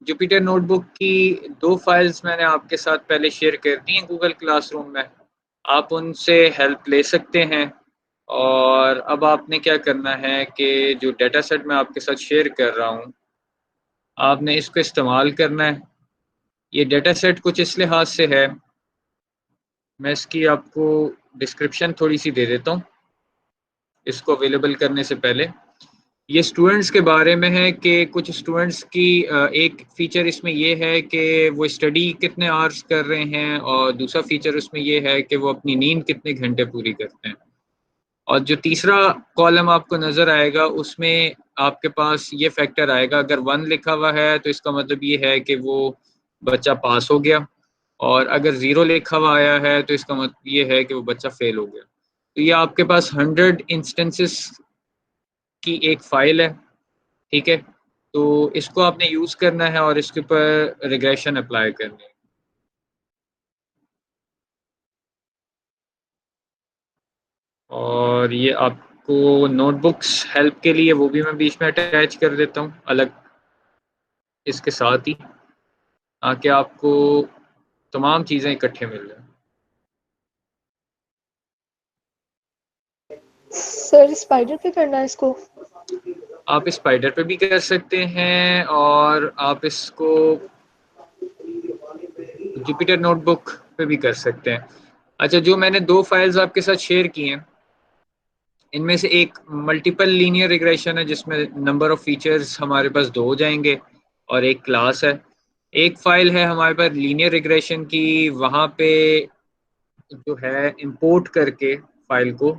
Jupyter notebook की दो files मैंने आपके साथ पहले शेयर कर दी हैं गूगल क्लासरूम में। आप उनसे हेल्प ले सकते हैं। और अब आपने क्या करना है कि जो डेटा सेट मैं आपके साथ शेयर कर रहा हूँ, आपने इसको इस्तेमाल करना है। ये डेटा सेट कुछ इस लिहाज से है, मैं इसकी आपको डिस्क्रिप्शन थोड़ी सी दे देता हूँ इसको अवेलेबल करने से पहले। ये स्टूडेंट्स के बारे में है कि कुछ स्टूडेंट्स की एक फ़ीचर इसमें ये है कि वो स्टडी कितने आवर्स कर रहे हैं, और दूसरा फ़ीचर उसमें ये है कि वो अपनी नींद कितने घंटे पूरी करते हैं। और जो तीसरा कॉलम आपको नज़र आएगा उसमें आपके पास ये फैक्टर आएगा, अगर 1 लिखा हुआ है तो इसका मतलब ये है कि वो बच्चा पास हो गया, और अगर 0 लिखा हुआ आया है तो इसका मतलब ये है कि वो बच्चा फेल हो गया। तो ये आपके पास 100 इंस्टेंसेस की एक फ़ाइल है, ठीक है? तो इसको आपने यूज़ करना है और इसके ऊपर रिग्रेशन अप्लाई करनी है। और ये आपको नोटबुक्स हेल्प के लिए वो भी मैं बीच में अटैच कर देता हूँ अलग इसके साथ ही, ताकि आपको तमाम चीज़ें इकट्ठे मिल जाएँ। सर स्पाइडर पे करना है इसको? आप स्पाइडर पे भी कर सकते हैं, और आप इसको जुपिटर नोटबुक पे भी कर सकते हैं। अच्छा, जो मैंने 2 फाइल्स आपके साथ शेयर की हैं, इनमें से एक मल्टीपल लीनियर रिग्रेशन है जिसमें नंबर ऑफ फीचर्स हमारे पास 2 हो जाएंगे, और एक क्लास है। एक फाइल है हमारे पास लीनियर रिग्रेशन की, वहाँ पे जो है इंपोर्ट करके फाइल को,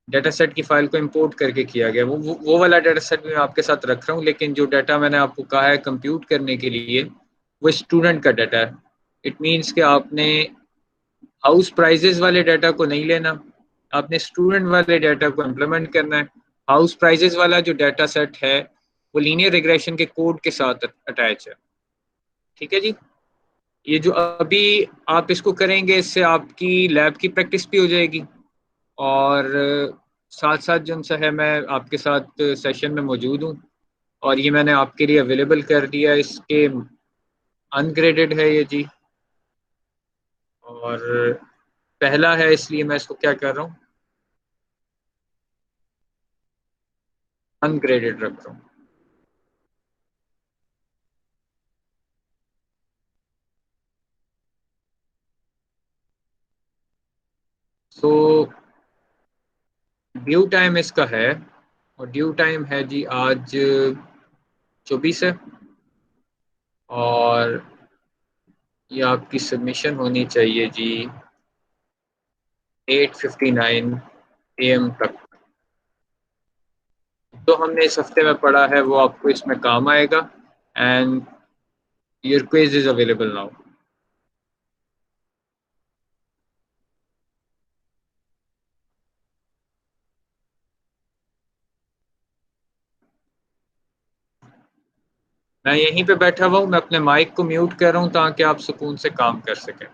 डाटा सेट की फाइल को इंपोर्ट करके किया गया। वो वाला डाटा सेट भी मैं आपके साथ रख रहा हूँ, लेकिन जो डाटा मैंने आपको कहा है कंप्यूट करने के लिए, वो स्टूडेंट का डाटा है। इट मीन्स कि आपने हाउस प्राइजेस वाले डाटा को नहीं लेना, आपने स्टूडेंट वाले डाटा को इम्प्लीमेंट करना है। हाउस प्राइजेस वाला जो डाटा सेट है वो लीनियर रिग्रेशन के कोड के साथ अटैच है, ठीक है जी। ये जो अभी आप इसको करेंगे, इससे आपकी लैब की प्रैक्टिस भी हो जाएगी, और साथ साथ जो सा है मैं आपके साथ सेशन में मौजूद हूँ, और ये मैंने आपके लिए अवेलेबल कर दिया। इसके अनग्रेडेड है ये जी, और पहला है इसलिए मैं इसको क्या कर रहा हूँ, अनग्रेडेड रख रहा हूँ। सो ड्यू टाइम इसका है, और ड्यू टाइम है जी आज 24 है, और ये आपकी सबमिशन होनी चाहिए जी 8:59 AM तक। जो हमने इस हफ्ते में पढ़ा है वो आपको इसमें काम आएगा। And your quiz is available now. मैं यहीं पे बैठा हुआ हूँ, मैं अपने माइक को म्यूट कर रहा हूँ ताकि आप सुकून से काम कर सकें।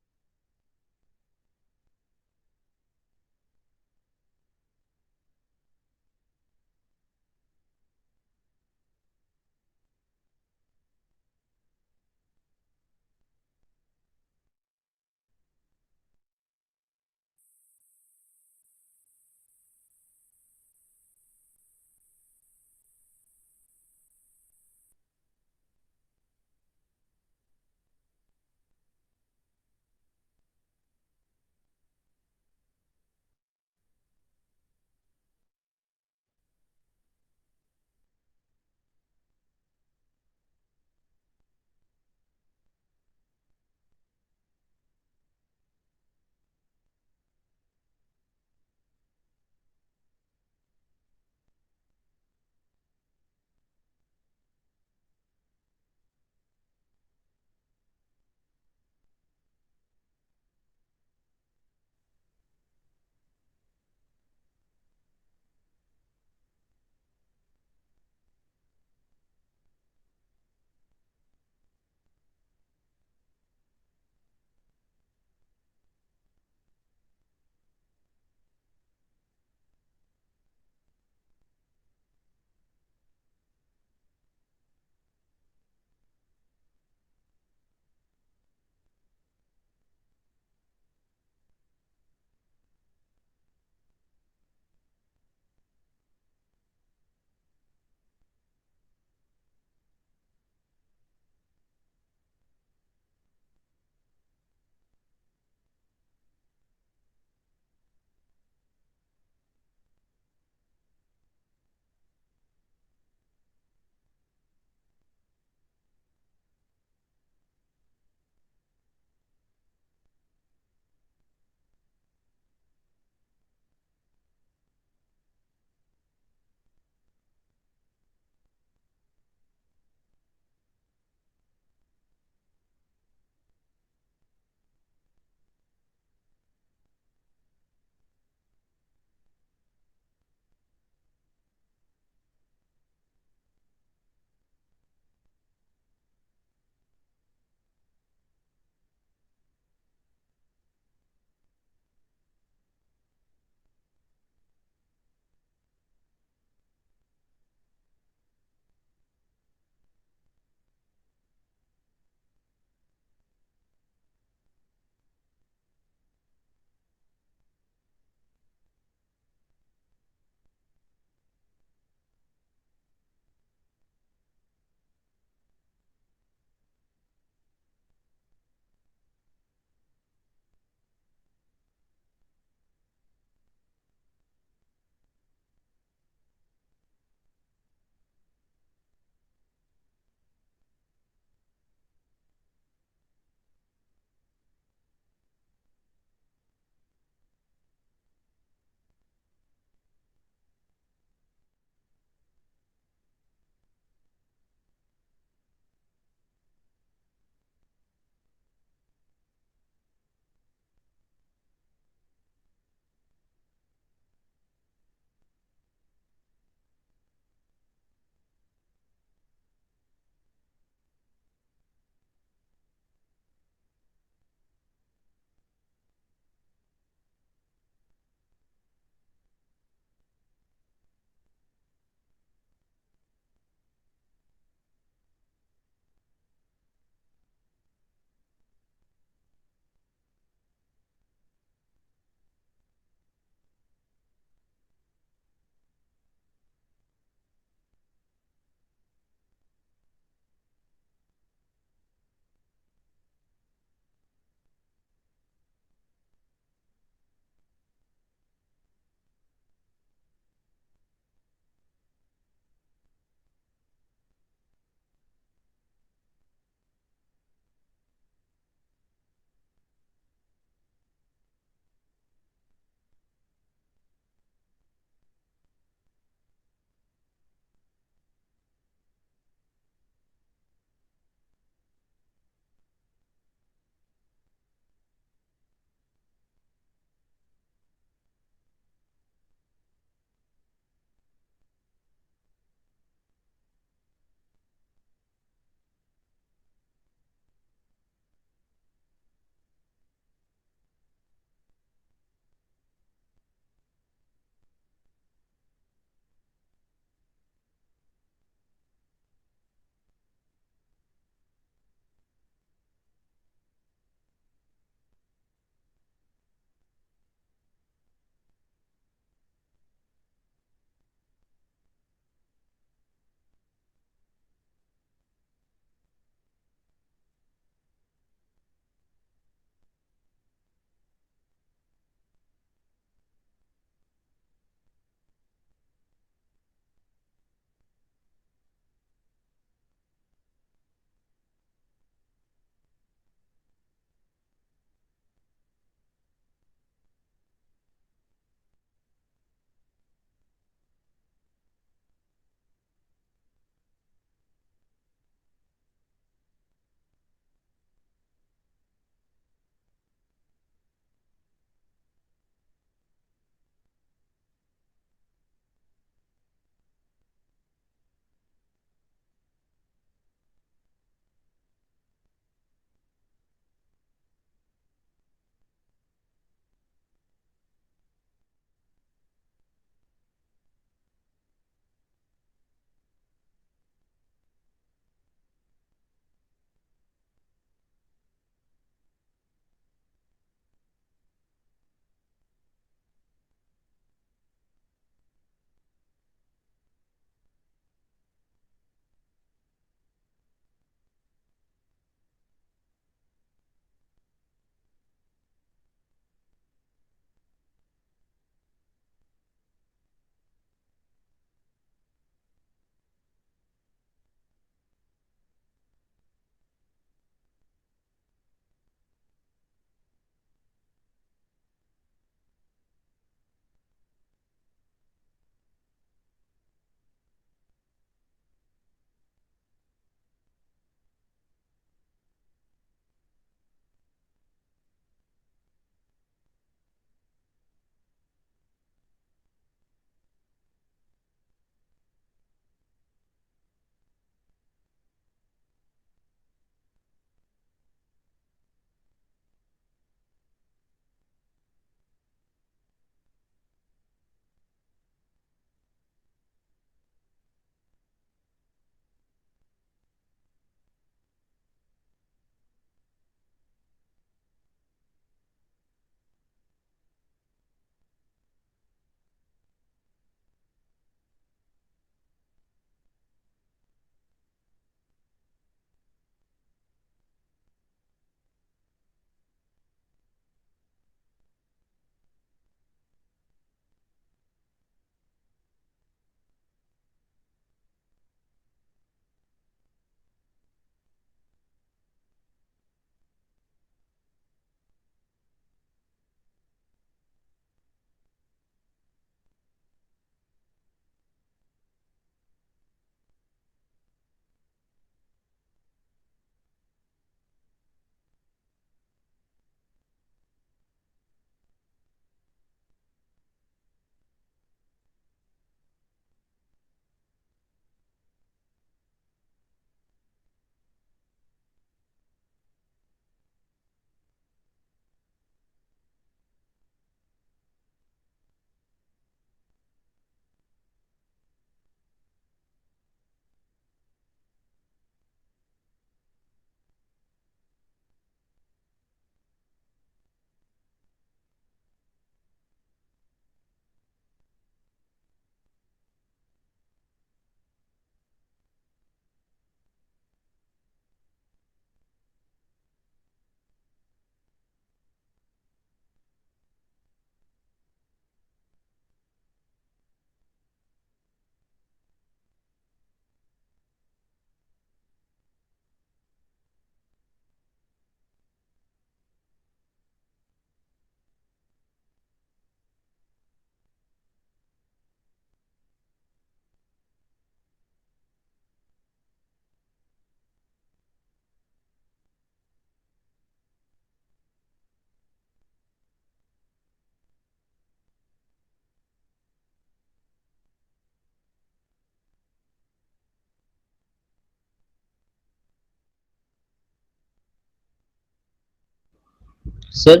सर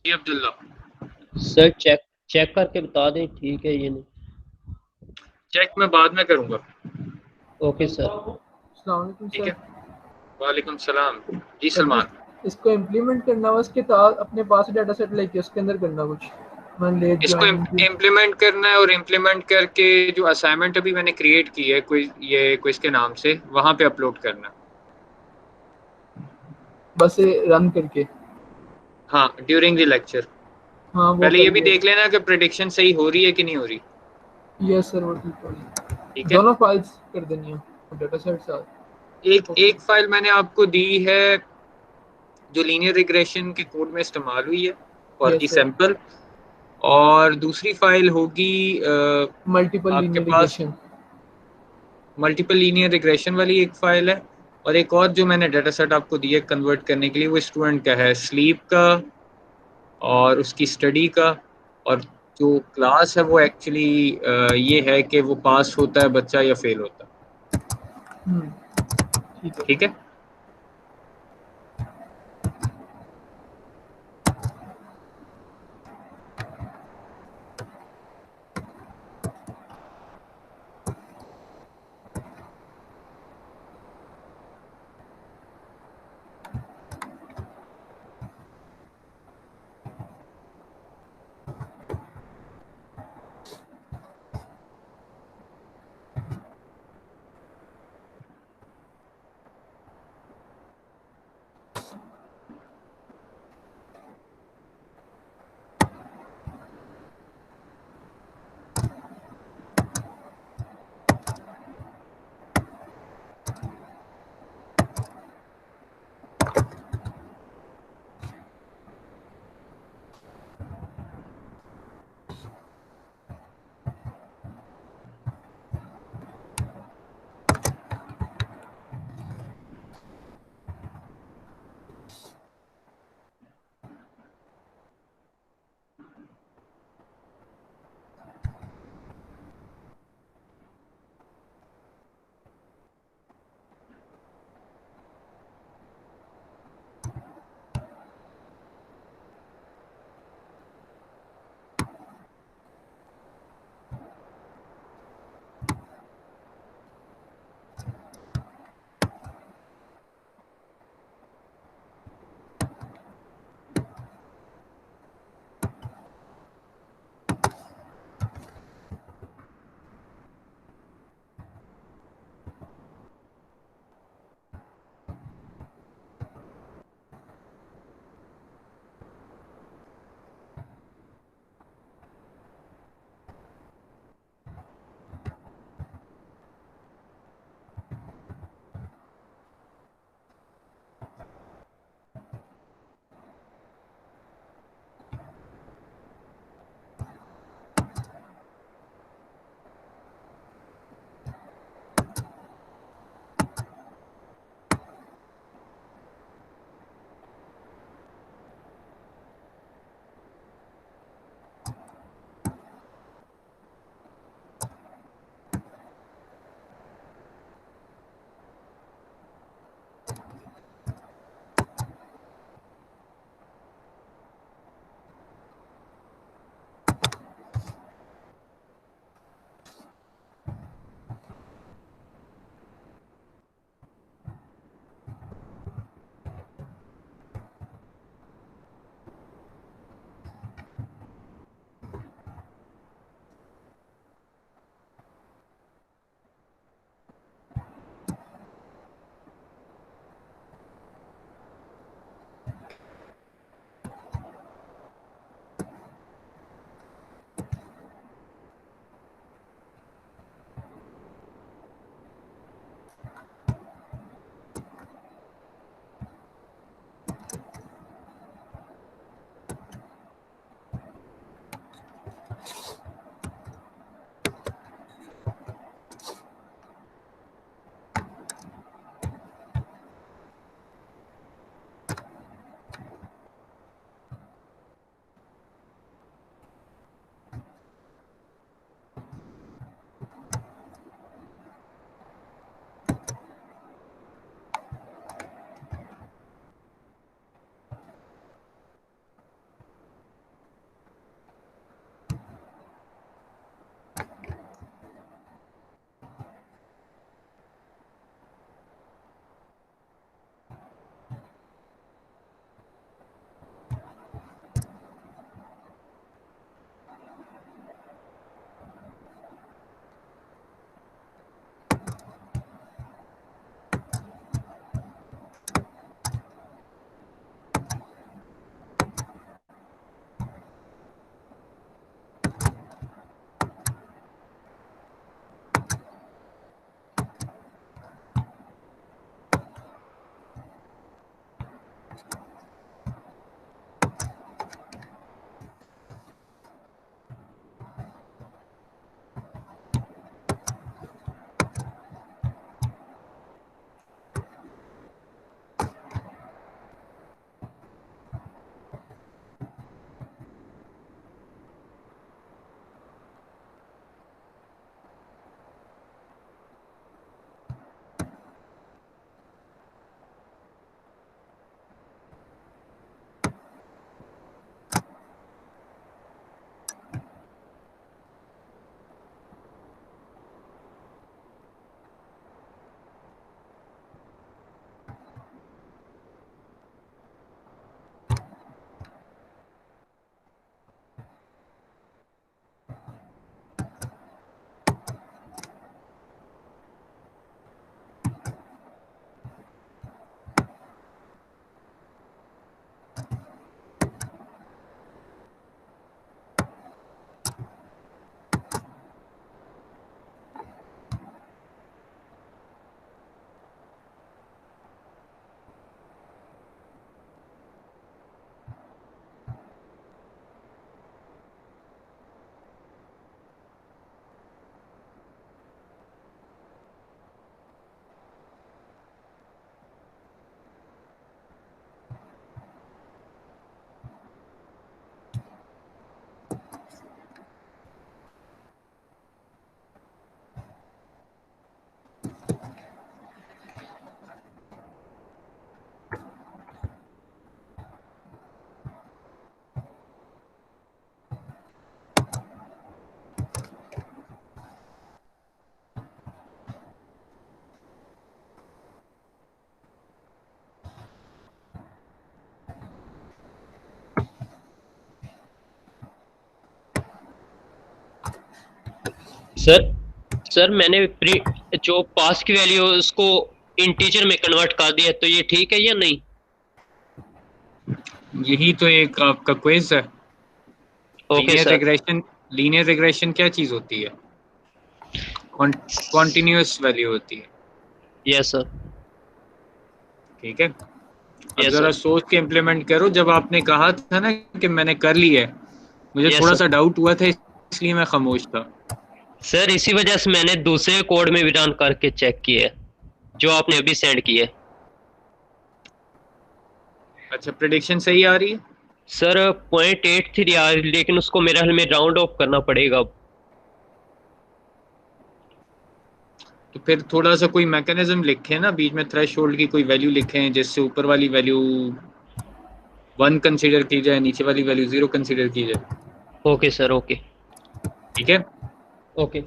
जी अब्दुल्ला। सर चेक चेक करके बता दें ठीक है ये नहीं। चेक मैं बाद में करूँगा। Okay sir. अस्सलाम वालेकुम ठीक सर। है। वालेकुम सलाम। जी सर जी, सलमान। इसको इम्प्लीमेंट करना हो उसके साथ अपने पास डाटा सेट लेके उसके अंदर करना कुछ मान ले इसको ज्वाइनिंग की। इम्प्लीमेंट करना है और इम्प्लीमेंट करके जो असाइनमेंट अभी मैंने क्रिएट की है कोई ये क्विज के नाम से वहाँ पे अपलोड करना है। बस रन करके। हाँ ड्यूरिंग द लेक्चर। हाँ वो पहले कर ये भी लिया। देख लेना कि प्रेडिक्शन सही हो रही है कि नहीं हो रही। यस सर वो ठीक है। ठीक है। दोनों फाइल्स कर देनी है डाटा सेट साथ। एक ओके। एक फाइल मैंने आपको दी है जो लीनियर रिग्रेशन के कोड में इस्तेमाल हुई है for the yes sir. Sample. और दूसरी फाइल होगी मल्टीपल आपके लीनियर पास रिग्रेशन। मल्टीपल लीनियर रिग्रेशन वाली एक फाइल है। और एक और जो मैंने डाटा सेट आपको दिया कन्वर्ट करने के लिए वो स्टूडेंट का है स्लीप का और उसकी स्टडी का। और जो क्लास है वो एक्चुअली ये है कि वो पास होता है बच्चा या फेल होता है। ठीक है। ठीक है। सर सर मैंने जो पास की वैल्यू है उसको इंटीजर में कन्वर्ट कर दिया, तो ये ठीक है या नहीं? यही तो एक आपका क्विज है। Okay linear sir. Regression, linear regression क्या चीज होती है? कॉन्टिन्यूअस वैल्यू होती है। Yes sir. ठीक है, अब यस जरा सर। सोच के इम्प्लीमेंट करो। जब आपने कहा था ना कि मैंने कर ली है, मुझे यस थोड़ा सर। सा डाउट हुआ था, इसलिए मैं खामोश था। सर इसी वजह से मैंने दूसरे कोड में भी रन करके चेक किया है, जो आपने अभी सेंड किया है। अच्छा, प्रिडिक्शन सही आ रही है? सर 0.83 आ, लेकिन उसको मेरे ख्याल में राउंड ऑफ करना पड़ेगा अब। तो फिर थोड़ा सा कोई मैकेनिज्म लिखें ना, बीच में थ्रेशोल्ड की कोई वैल्यू लिखें जिससे ऊपर वाली वैल्यू 1 कंसीडर की जाए, नीचे वाली वैल्यू 0 कंसीडर की जाए। Okay sir. ओके। ठीक है। ओके।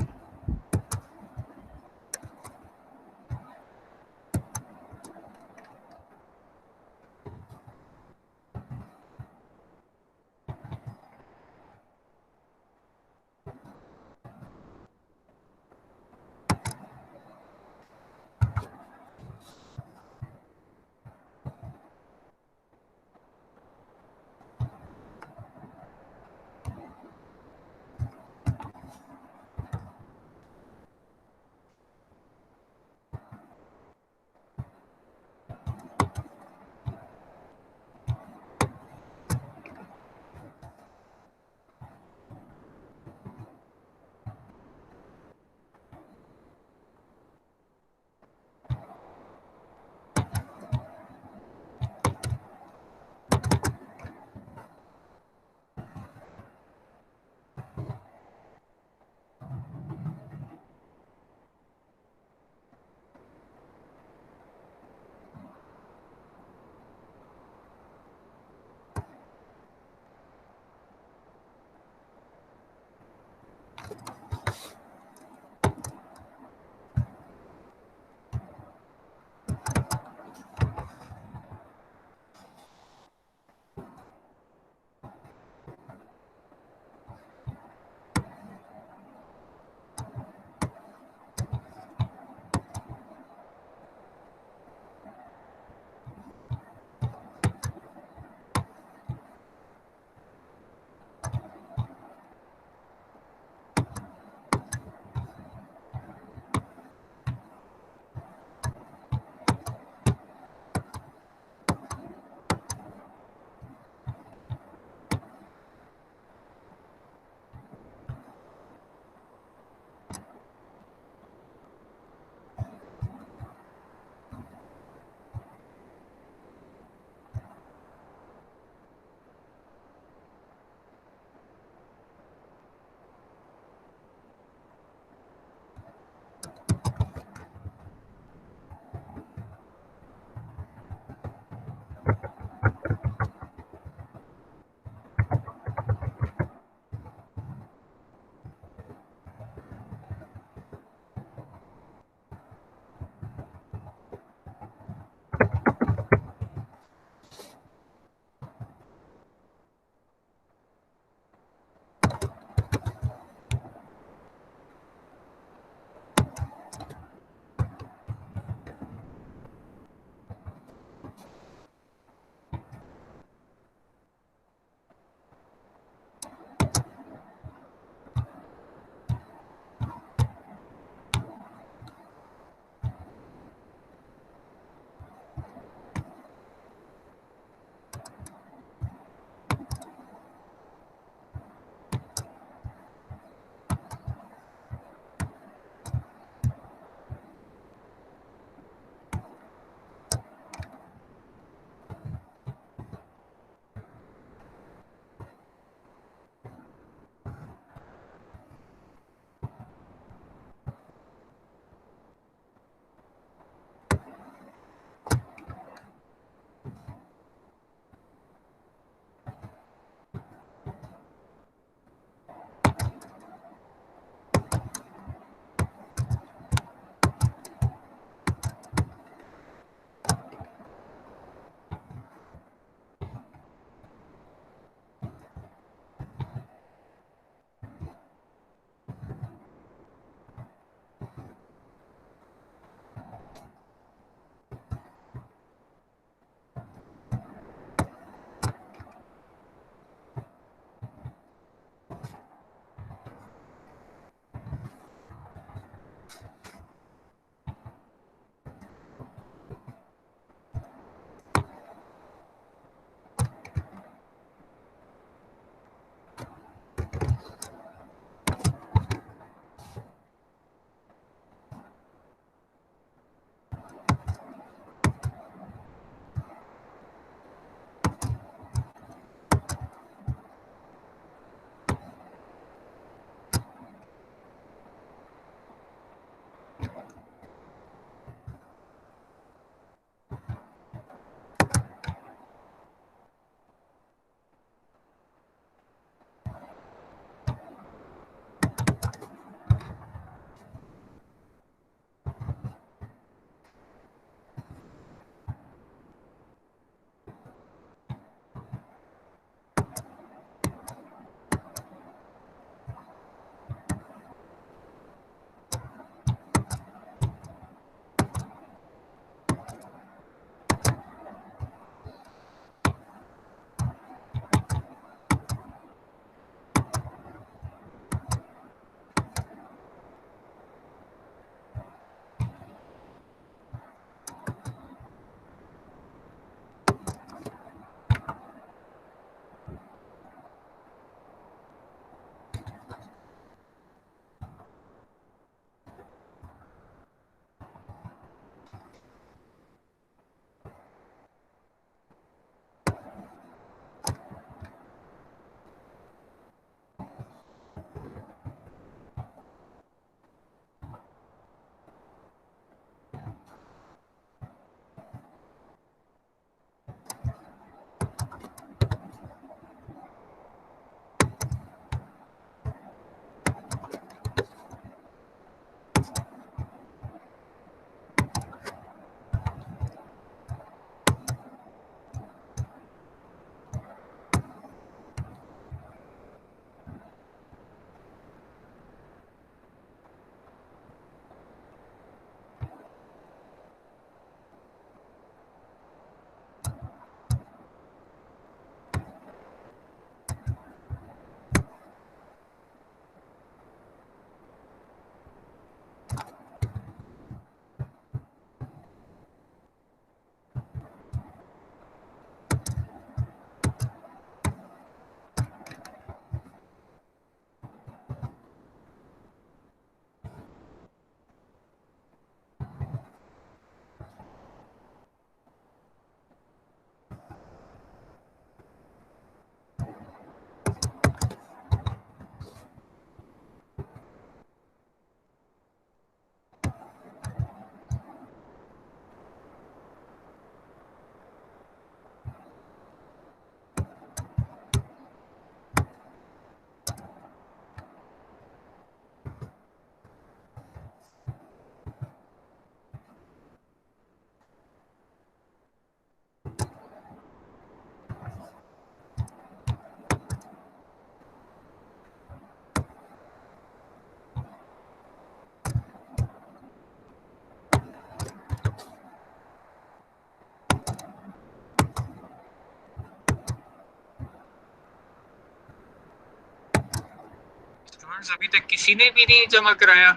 स्टूडेंट्स अभी तक किसी ने भी नहीं जमा कराया?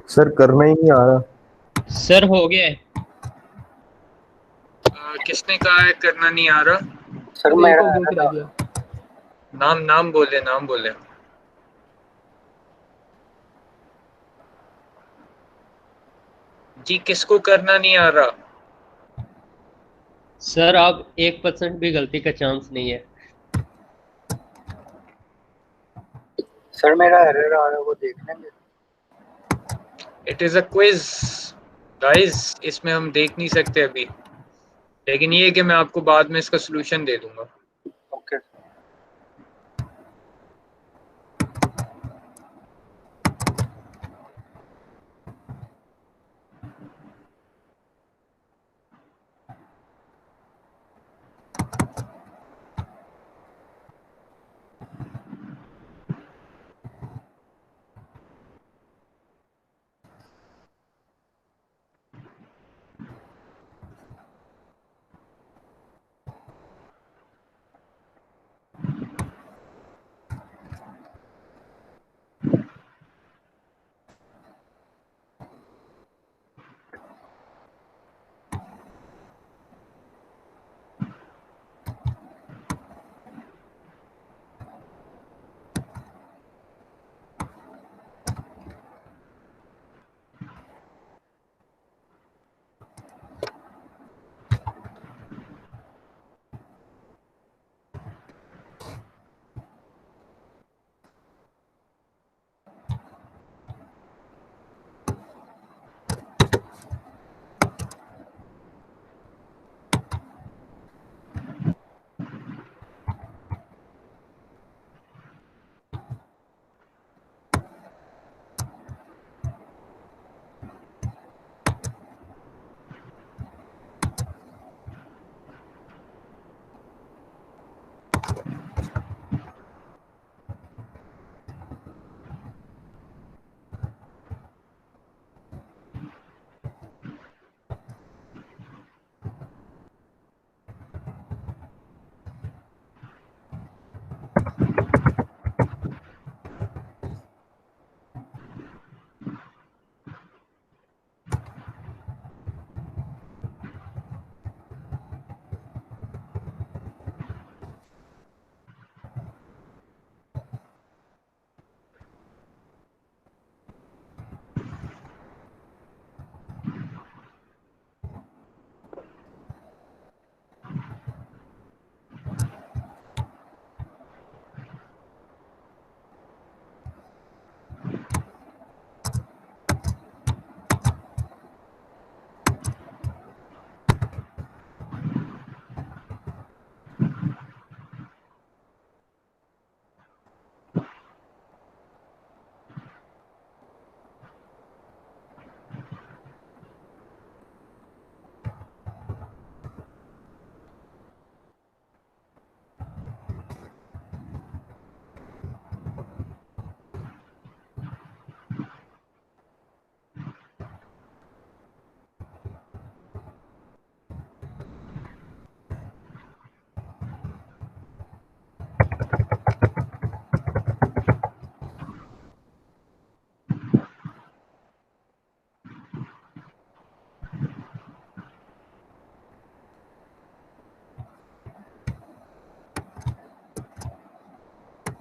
सर करना ही नहीं आ रहा। सर हो गया है। किसने कहा है करना नहीं आ रहा? सर एक मेरा हो गया, फिर आ गया। नाम बोले, नाम बोले। जी किसको करना नहीं आ रहा? सर आप 1% भी गलती का चांस नहीं है। सर मेरा एरर आ रहा है, वो देख लेंगे। It is a quiz guys, इसमें हम देख नहीं सकते अभी, लेकिन ये है कि मैं आपको बाद में इसका सलूशन दे दूंगा। ओके।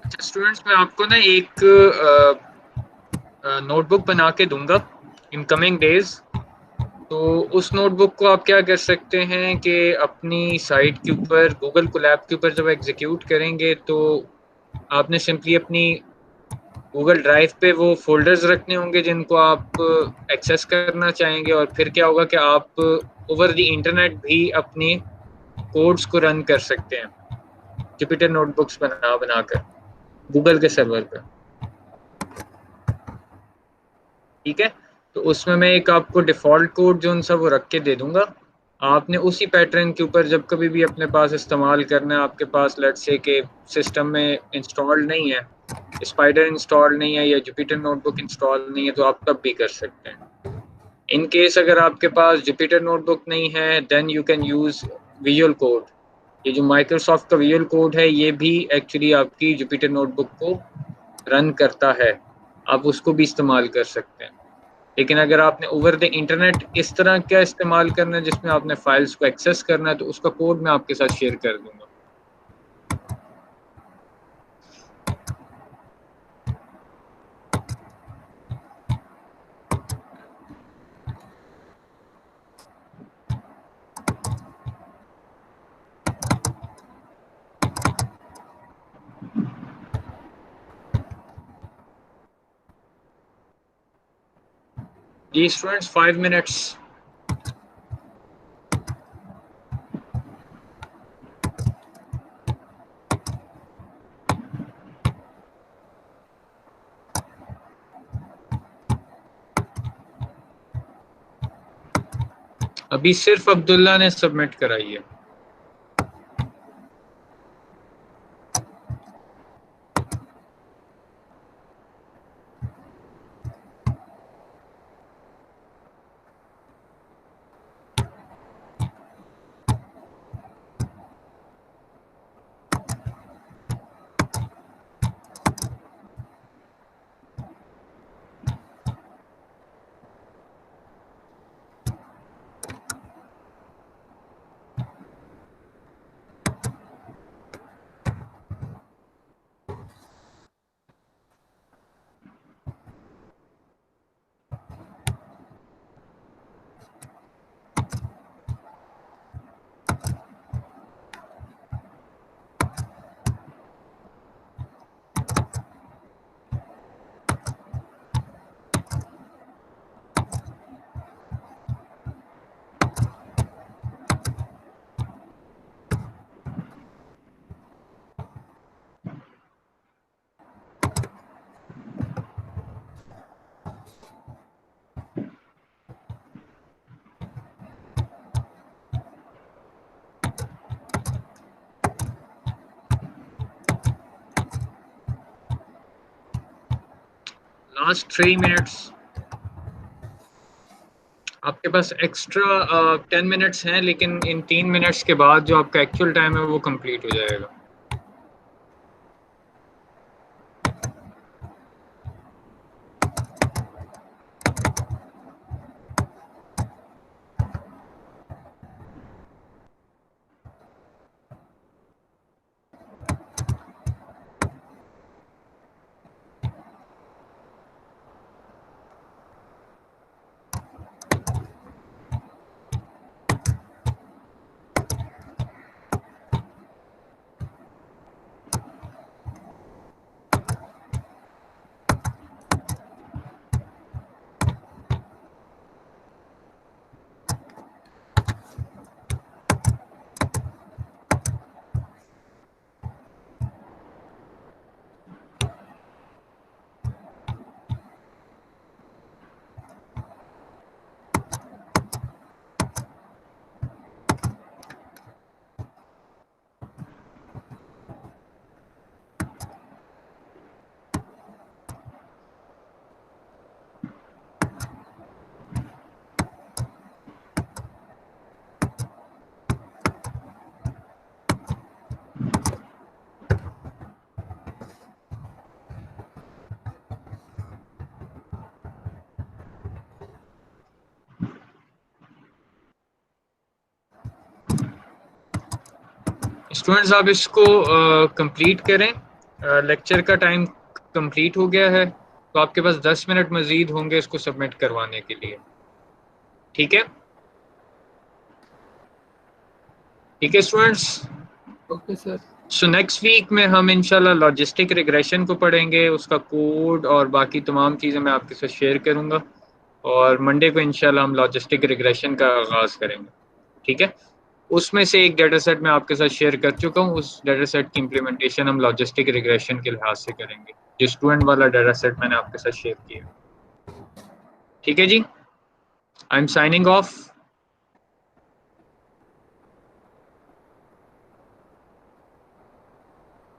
अच्छा स्टूडेंट्स, मैं आपको ना एक नोटबुक बना के दूंगा इन कमिंग डेज। तो उस नोटबुक को आप क्या कर सकते हैं कि अपनी साइट के ऊपर, गूगल कोलैब के ऊपर जब एग्जीक्यूट करेंगे तो आपने सिंपली अपनी गूगल ड्राइव पे वो फोल्डर्स रखने होंगे जिनको आप एक्सेस करना चाहेंगे, और फिर क्या होगा कि आप ओवर द इंटरनेट भी अपनी कोड्स को रन कर सकते हैं जुपिटर नोटबुक्स बनाकर गूगल के सर्वर पर। ठीक है, तो उसमें मैं एक आपको डिफ़ॉल्ट कोड जो सा वो रख के दे दूंगा। आपने उसी पैटर्न के ऊपर जब कभी भी अपने पास इस्तेमाल करना है, आपके पास लेट्स से कि सिस्टम में इंस्टॉल्ड नहीं है, स्पाइडर इंस्टॉल नहीं है या जुपिटर नोटबुक इंस्टॉल नहीं है तो आप तब भी कर सकते हैं। इन केस अगर आपके पास जुपिटर नोटबुक नहीं है then you can use visual code. ये जो माइक्रोसॉफ्ट का विजुअल कोड है ये भी एक्चुअली आपकी जुपिटर नोटबुक को रन करता है, आप उसको भी इस्तेमाल कर सकते हैं। लेकिन अगर आपने ओवर द इंटरनेट इस तरह का इस्तेमाल करना है जिसमें आपने फाइल्स को एक्सेस करना है तो उसका कोड मैं आपके साथ शेयर कर दूंगा। जी स्टूडेंट्स 5 मिनट्स। अभी सिर्फ अब्दुल्ला ने सबमिट कराई है। Last 3 minutes. आपके पास एक्स्ट्रा 10 मिनट्स हैं लेकिन इन 3 मिनट्स के बाद जो आपका एक्चुअल टाइम है वो कंप्लीट हो जाएगा। स्टूडेंट्स आप इसको कंप्लीट करें। लेक्चर का टाइम कंप्लीट हो गया है तो आपके पास 10 मिनट मजीद होंगे इसको सबमिट करवाने के लिए। ठीक है, ठीक है students. Okay sir. So next week में हम इंशाल्लाह लॉजिस्टिक रिग्रेशन को पढ़ेंगे, उसका कोड और बाकी तमाम चीज़ें मैं आपके साथ शेयर करूंगा और मंडे को इंशाल्लाह हम लॉजिस्टिक रिग्रेशन का आगाज़ करेंगे। ठीक है, उसमें से एक डाटा सेट मैं आपके साथ शेयर कर चुका हूँ, उस डाटा सेट की इम्प्लीमेंटेशन हम लॉजिस्टिक रिग्रेशन के लिहाज से करेंगे, जो स्टूडेंट वाला डाटा सेट मैंने आपके साथ शेयर किया। ठीक है जी, आई एम साइनिंग ऑफ।